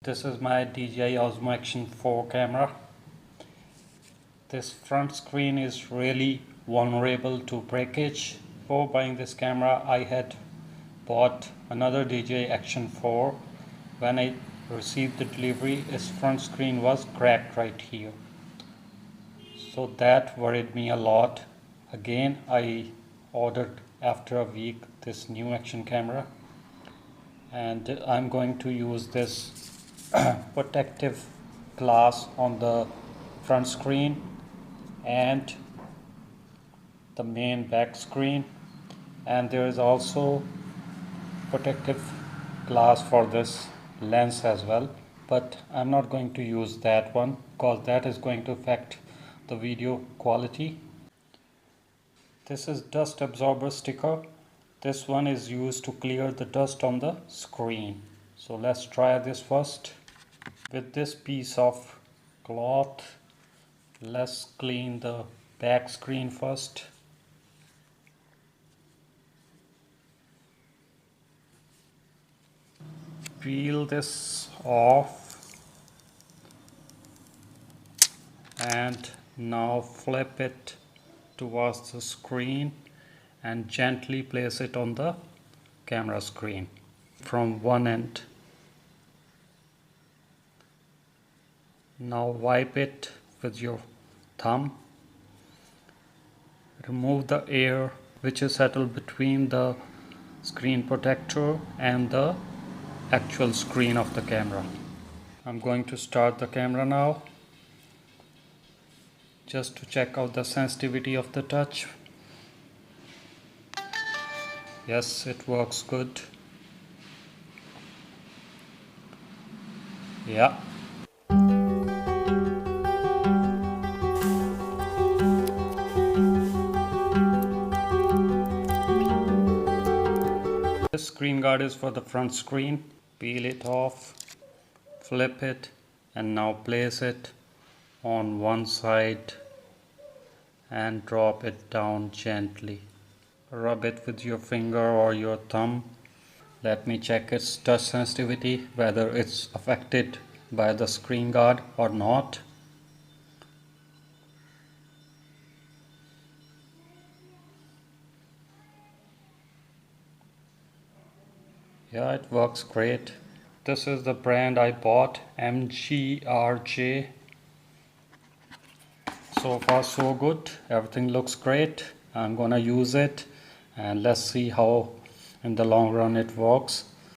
This is my Dji Osmo Action 4 camera. This front screen is really vulnerable to breakage. Before buying this camera, I had bought another Dji Action 4. When I received the delivery, its front screen was cracked right here. So that worried me a lot. Again, I ordered after a week this new action camera, and I'm going to use this protective glass on the front screen and the main back screen, and there is also protective glass for this lens as well, but I'm not going to use that one because that is going to affect the video quality. This is dust absorber sticker. This one is used to clear the dust on the screen. So let's try this first. With this piece of cloth, let's clean the back screen first. Peel this off and now flip it towards the screen and gently place it on the camera screen from one end. Now wipe it with your thumb. Remove the air which is settled between the screen protector and the actual screen of the camera. I'm going to start the camera now just to check out the sensitivity of the touch. Yes, it works good. Yeah. This screen guard is for the front screen. Peel it off, flip it, and now place it on one side and drop it down gently. Rub it with your finger or your thumb. Let me check its touch sensitivity, whether it's affected by the screen guard or not. Yeah, it works great. This is the brand I bought, MGRJ. So far so good. Everything looks great. I'm gonna use it and let's see how in the long run it works.